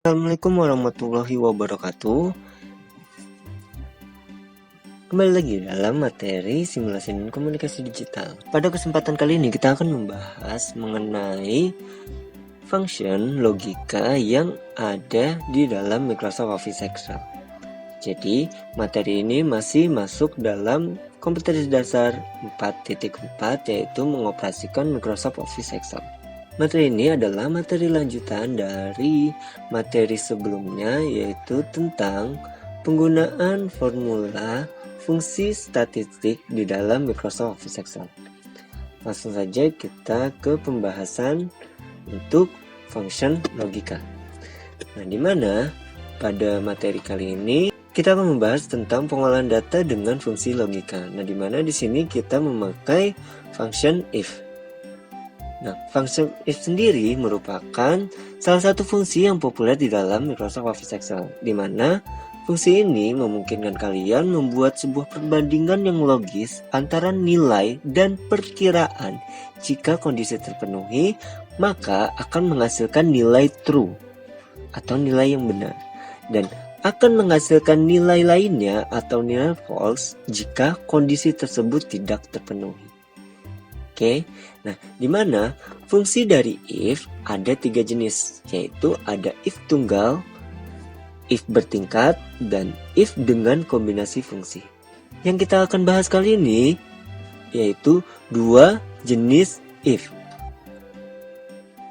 Assalamualaikum warahmatullahi wabarakatuh. Kembali lagi dalam materi simulasi dan komunikasi digital. Pada kesempatan kali ini kita akan membahas mengenai function logika yang ada di dalam Microsoft Office Excel. Jadi materi ini masih masuk dalam kompetensi dasar 4.4, yaitu mengoperasikan Microsoft Office Excel. Materi ini adalah materi lanjutan dari materi sebelumnya, yaitu tentang penggunaan formula fungsi statistik di dalam Microsoft Office Excel. Langsung saja kita ke pembahasan untuk function logika. Nah, di mana pada materi kali ini kita akan membahas tentang pengolahan data dengan fungsi logika. Nah, di mana di sini kita memakai function if. Nah, function if sendiri merupakan salah satu fungsi yang populer di dalam Microsoft Office Excel, di mana fungsi ini memungkinkan kalian membuat sebuah perbandingan yang logis antara nilai dan perkiraan. Jika kondisi terpenuhi, maka akan menghasilkan nilai true atau nilai yang benar, dan akan menghasilkan nilai lainnya atau nilai false jika kondisi tersebut tidak terpenuhi. Oke, nah di mana fungsi dari if ada 3 jenis, yaitu ada if tunggal, if bertingkat, dan if dengan kombinasi fungsi. Yang kita akan bahas kali ini yaitu 2 jenis if,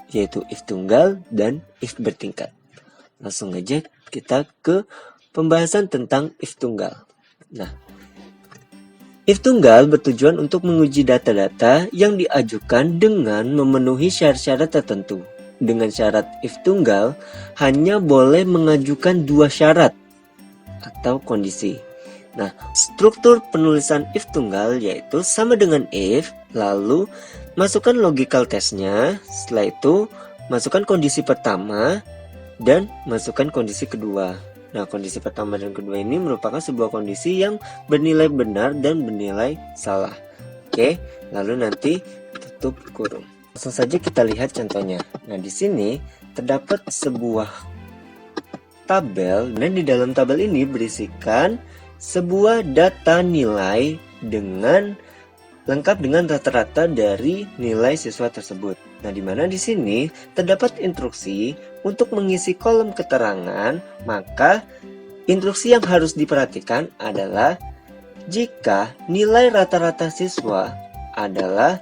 yaitu if tunggal dan if bertingkat. Langsung aja kita ke pembahasan tentang if tunggal. Nah, if tunggal bertujuan untuk menguji data-data yang diajukan dengan memenuhi syarat-syarat tertentu. Dengan syarat if tunggal hanya boleh mengajukan 2 syarat atau kondisi. Nah, struktur penulisan if tunggal yaitu sama dengan if, lalu masukkan logical testnya, setelah itu masukkan kondisi pertama dan masukkan kondisi kedua. Nah, kondisi pertama dan kedua ini merupakan sebuah kondisi yang bernilai benar dan bernilai salah. Oke, lalu nanti tutup kurung. Langsung saja kita lihat contohnya. Nah, di sini terdapat sebuah tabel, dan di dalam tabel ini berisikan sebuah data nilai dengan lengkap dengan rata-rata dari nilai siswa tersebut. Nah, di mana di sini terdapat instruksi untuk mengisi kolom keterangan, maka instruksi yang harus diperhatikan adalah jika nilai rata-rata siswa adalah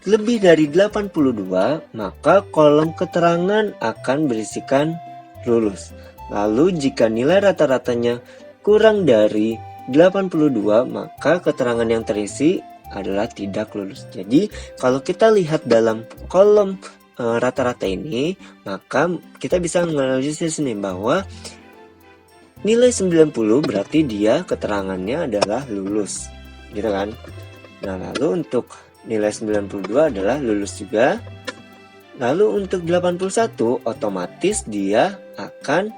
lebih dari 82, maka kolom keterangan akan berisikan lulus. Lalu jika nilai rata-ratanya kurang dari 82, maka keterangan yang terisi adalah tidak lulus. Jadi kalau kita lihat dalam kolom rata-rata ini, maka kita bisa menganalisis nih bahwa nilai 90 berarti dia keterangannya adalah lulus, gitu kan? Nah, lalu untuk nilai 92 adalah lulus juga. Lalu untuk 81 otomatis dia akan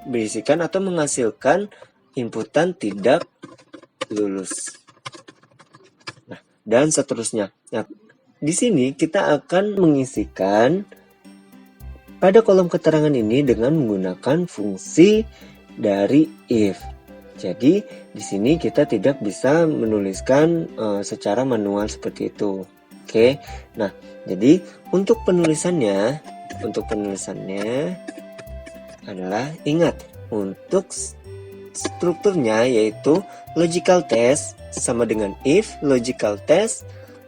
berisikan atau menghasilkan inputan tidak lulus. Nah, dan seterusnya. Nah, di sini kita akan mengisikan pada kolom keterangan ini dengan menggunakan fungsi dari if. Jadi di sini kita tidak bisa menuliskan secara manual seperti itu. Oke. Nah, jadi untuk penulisannya adalah, ingat, untuk strukturnya yaitu logical test sama dengan if logical test,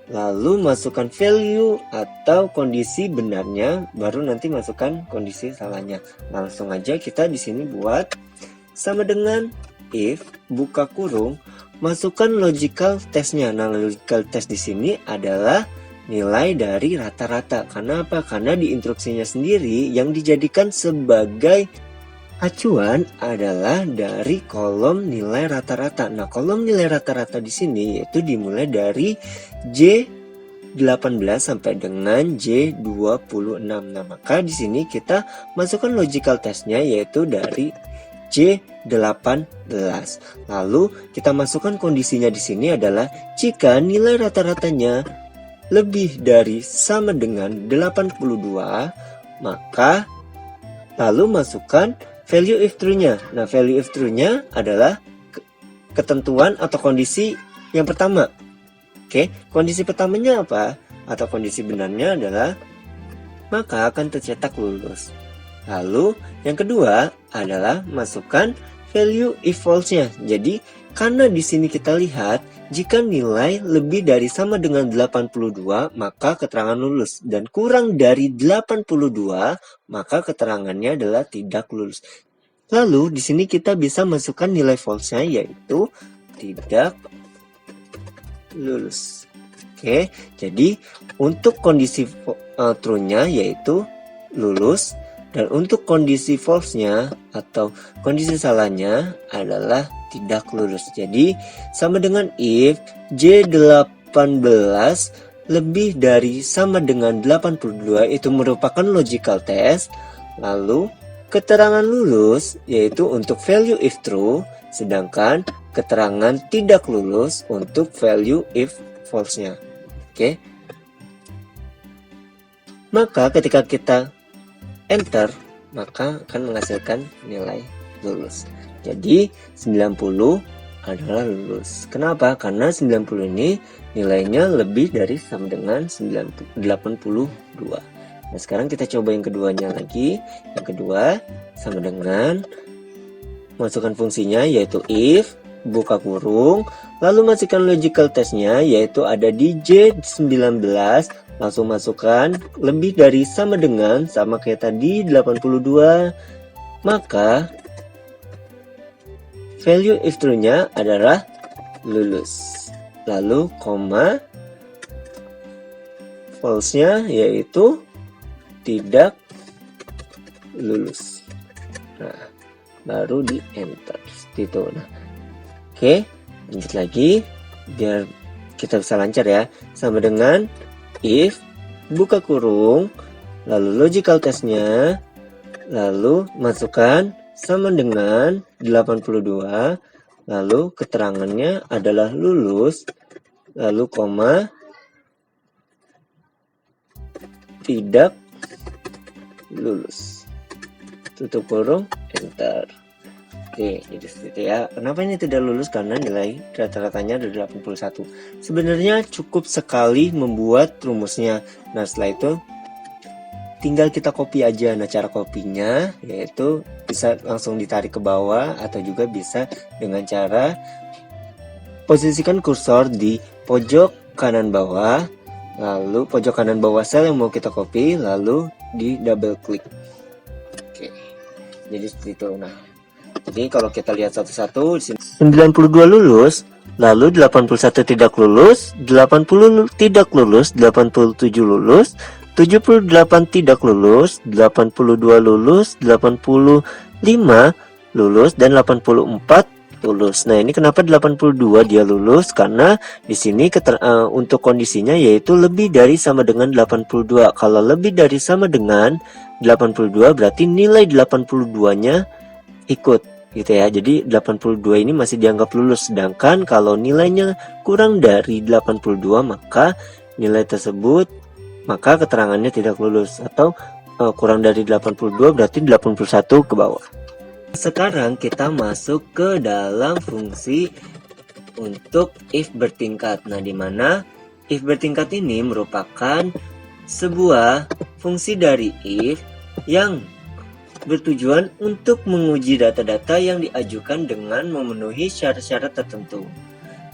lalu masukkan value atau kondisi benarnya, baru nanti masukkan kondisi salahnya. Langsung aja kita di sini buat sama dengan if buka kurung, masukkan logical testnya. Nah, logical test di sini adalah nilai dari rata-rata. Karena apa? Karena di instruksinya sendiri yang dijadikan sebagai acuan adalah dari kolom nilai rata-rata. Nah, kolom nilai rata-rata di sini yaitu dimulai dari J18 sampai dengan J26. Nah, maka di sini kita masukkan logical testnya yaitu dari J18. Lalu kita masukkan kondisinya di sini adalah jika nilai rata-ratanya lebih dari sama dengan 82, maka lalu masukkan value if true-nya. Nah, value if true-nya adalah ketentuan atau kondisi yang pertama. Oke, kondisi pertamanya apa? Atau kondisi benarnya adalah maka akan tercetak lulus. Lalu yang kedua adalah masukkan value if false-nya. Jadi karena di sini kita lihat jika nilai lebih dari sama dengan 82 maka keterangan lulus, dan kurang dari 82 maka keterangannya adalah tidak lulus. Lalu di sini kita bisa masukkan nilai false-nya yaitu tidak lulus. Oke, jadi untuk kondisi true-nya yaitu lulus, dan untuk kondisi false-nya atau kondisi salahnya adalah tidak lulus. Jadi sama dengan if J18 lebih dari sama dengan 82 itu merupakan logical test. Lalu keterangan lulus yaitu untuk value if true, sedangkan keterangan tidak lulus untuk value if false-nya. Oke. Maka ketika kita enter, maka akan menghasilkan nilai lulus. Jadi 90 adalah lulus. Kenapa? Karena 90 ini nilainya lebih dari sama dengan 82. Nah, sekarang kita coba yang keduanya lagi. Yang kedua sama dengan masukkan fungsinya yaitu if, buka kurung, lalu masukkan logical testnya yaitu ada di J19, langsung masukkan lebih dari sama dengan, sama kayak tadi 82, maka value if true-nya adalah lulus. Lalu koma, false-nya yaitu tidak lulus. Nah, baru di enter seperti itu. Nah, oke, lanjut lagi biar kita bisa lancar ya. Sama dengan if, buka kurung, lalu logical testnya, lalu masukkan sama dengan 82, lalu keterangannya adalah lulus, lalu koma, tidak lulus, tutup kurung, enter. Oke, jadi seperti ya. Kenapa ini tidak lulus? Karena nilai rata-ratanya ada 81. Sebenarnya cukup sekali membuat rumusnya. Nah, setelah itu tinggal kita copy aja. Nah, cara copynya yaitu bisa langsung ditarik ke bawah atau juga bisa dengan cara posisikan kursor di pojok kanan bawah, lalu pojok kanan bawah sel yang mau kita copy, lalu di double klik. Oke, jadi seperti itu. Nah, jadi kalau kita lihat satu-satu di sini 92 lulus, lalu 81 tidak lulus, 80 tidak lulus, 87 lulus, 78 tidak lulus, 82 lulus, 85 lulus, dan 84 lulus. Nah, ini kenapa 82 dia lulus? Karena di sini untuk kondisinya yaitu lebih dari sama dengan 82. Kalau lebih dari sama dengan 82 berarti nilai 82-nya ikut gitu ya. Jadi 82 ini masih dianggap lulus, sedangkan kalau nilainya kurang dari 82 maka nilai tersebut, maka keterangannya tidak lulus, atau kurang dari 82 berarti 81 ke bawah. Sekarang kita masuk ke dalam fungsi untuk if bertingkat. Nah, di mana if bertingkat ini merupakan sebuah fungsi dari if yang bertujuan untuk menguji data-data yang diajukan dengan memenuhi syarat-syarat tertentu.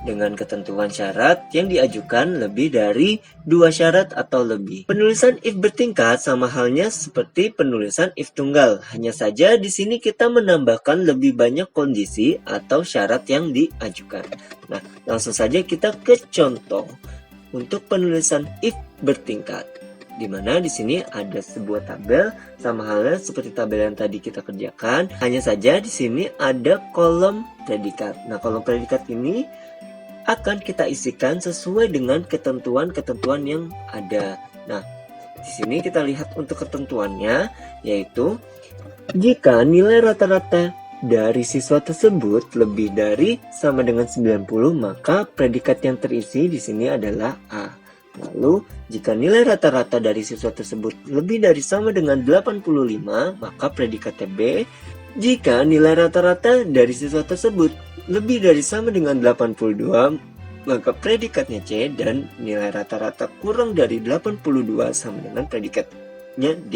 Dengan ketentuan syarat yang diajukan lebih dari 2 syarat atau lebih. Penulisan if bertingkat sama halnya seperti penulisan if tunggal. Hanya saja di sini kita menambahkan lebih banyak kondisi atau syarat yang diajukan. Nah, langsung saja kita ke contoh untuk penulisan if bertingkat. Di mana di sini ada sebuah tabel sama halnya seperti tabel yang tadi kita kerjakan. Hanya saja di sini ada kolom predikat. Nah, kolom predikat ini akan kita isikan sesuai dengan ketentuan-ketentuan yang ada. Nah, di sini kita lihat untuk ketentuannya, yaitu jika nilai rata-rata dari siswa tersebut lebih dari sama dengan 90, maka predikat yang terisi di sini adalah A. Lalu, jika nilai rata-rata dari siswa tersebut lebih dari sama dengan 85, maka predikatnya B. Jika nilai rata-rata dari siswa tersebut lebih dari sama dengan 82, maka predikatnya C, dan nilai rata-rata kurang dari 82 sama dengan predikatnya D.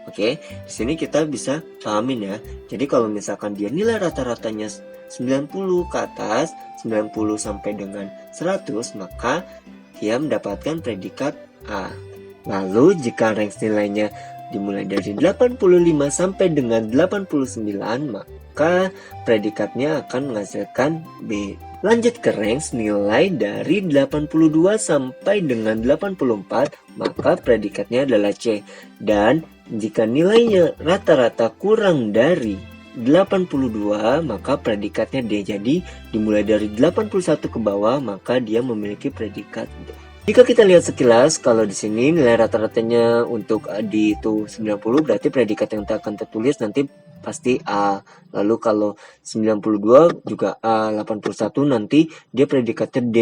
Oke, di sini kita bisa pahamin ya. Jadi kalau misalkan dia nilai rata-ratanya 90 ke atas, 90 sampai dengan 100, maka dia mendapatkan predikat A. Lalu jika range nilainya dimulai dari 85 sampai dengan 89, maka predikatnya akan menghasilkan B. Lanjut ke range nilai dari 82 sampai dengan 84, maka predikatnya adalah C. Dan jika nilainya rata-rata kurang dari 82, maka predikatnya D. Jadi dimulai dari 81 ke bawah, maka dia memiliki predikat D. Jika kita lihat sekilas, kalau di sini nilai rata-ratanya untuk D itu 90, berarti predikat yang akan tertulis nanti pasti A. Lalu kalau 92 juga A, 81 nanti dia predikatnya D.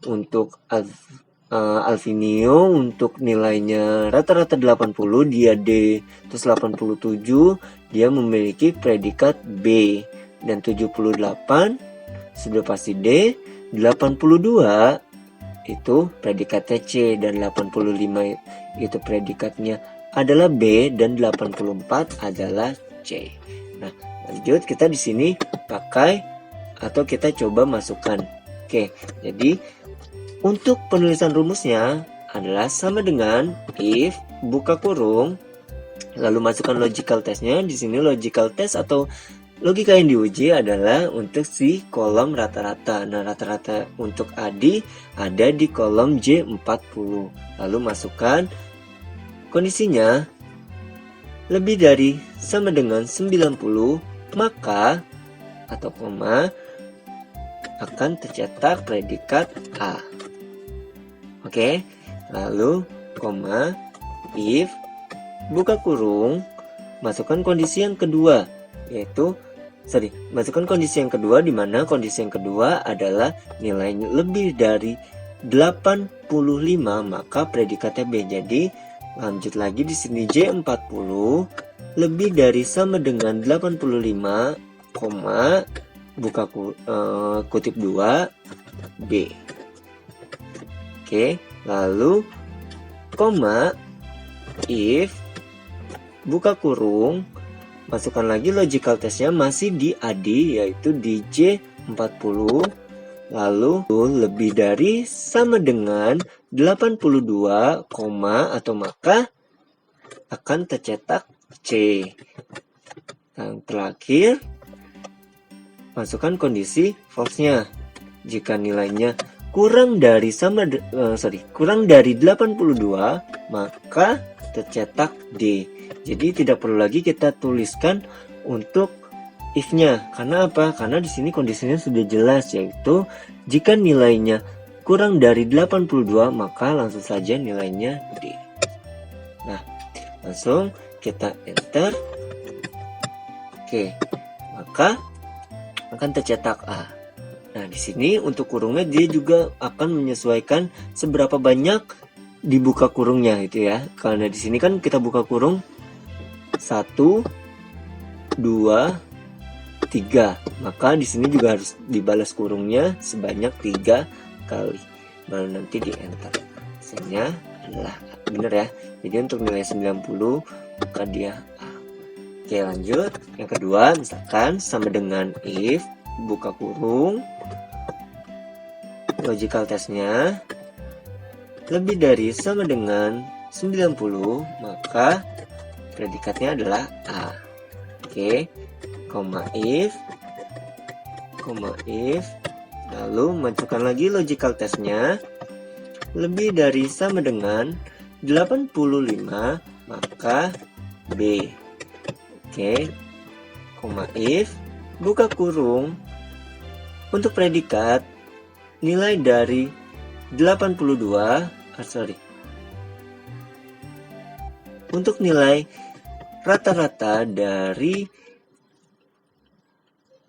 Untuk Alvinio untuk nilainya rata-rata 80, dia D. Terus 87 dia memiliki predikat B, dan 78 sudah pasti D. 82 itu predikatnya C, dan 85 itu predikatnya adalah B, dan 84 adalah C. Nah, lanjut kita di sini pakai atau kita coba masukkan. Oke, jadi untuk penulisan rumusnya adalah sama dengan if buka kurung, lalu masukkan logical testnya. Di sini logical test atau logika yang diuji adalah untuk si kolom rata-rata. Nah, rata-rata untuk AD ada di kolom J40. Lalu masukkan kondisinya lebih dari sama dengan 90, maka atau koma akan tercetak predikat A. Oke, lalu koma if buka kurung, masukkan kondisi yang kedua, yaitu masukkan kondisi yang kedua, di mana kondisi yang kedua adalah nilainya lebih dari 85, maka predikatnya B. Jadi lanjut lagi di sini J40 lebih dari sama dengan 85, buka kutip 2 B. Oke, lalu koma if buka kurung, masukkan lagi logical testnya masih di AD, yaitu di J40, lalu lebih dari sama dengan 82, atau maka akan tercetak C. Yang terakhir, masukkan kondisi false-nya. Jika nilainya kurang dari 82, maka tercetak D. Jadi tidak perlu lagi kita tuliskan untuk if-nya. Karena apa? Karena di sini kondisinya sudah jelas, yaitu jika nilainya kurang dari 82, maka langsung saja nilainya D. Nah, langsung kita enter. Oke, maka akan tercetak A. Nah, di sini untuk kurungnya dia juga akan menyesuaikan seberapa banyak dibuka kurungnya itu ya. Karena di sini kan kita buka kurung 1, 2, 3. Maka di sini juga harus dibalas kurungnya sebanyak 3 kali. Baru nanti di enter. Hasilnya adalah benar ya. Jadi untuk nilai 90 maka dia A. Oke, lanjut. Yang kedua, misalkan sama dengan if buka kurung, logical testnya lebih dari sama dengan 90, maka predikatnya adalah A. Oke, if, lalu masukkan lagi logical testnya lebih dari sama dengan 85, maka B. Oke, if buka kurung, untuk predikat nilai dari 82, untuk nilai rata-rata dari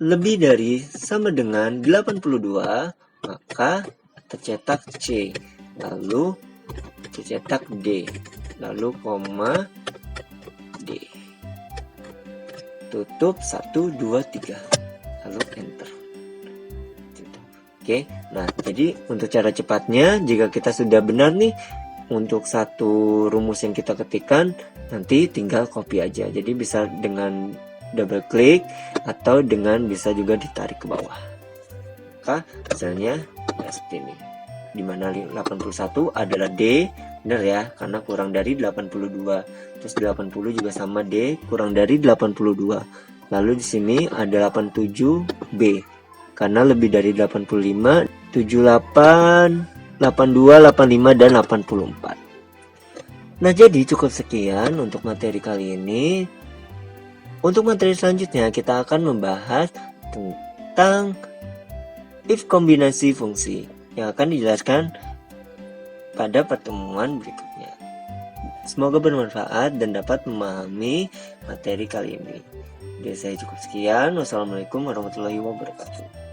lebih dari sama dengan 82, maka tercetak C. lalu cetak D, lalu koma D, tutup 1, 2, 3, lalu enter. Oke, nah jadi untuk cara cepatnya, jika kita sudah benar nih untuk satu rumus yang kita ketikkan, nanti tinggal copy aja. Jadi bisa dengan double klik atau dengan bisa juga ditarik ke bawah. Maka hasilnya seperti ini. Dimana 81 adalah D, benar ya, karena kurang dari 82. Terus 80 juga sama D, kurang dari 82. Lalu di sini ada 87B. Karena lebih dari 85, 78, 82, 85, dan 84. Nah, jadi cukup sekian untuk materi kali ini. Untuk materi selanjutnya, kita akan membahas tentang if kombinasi fungsi yang akan dijelaskan pada pertemuan berikutnya. Semoga bermanfaat dan dapat memahami materi kali ini. Dari saya cukup sekian. Wassalamualaikum warahmatullahi wabarakatuh.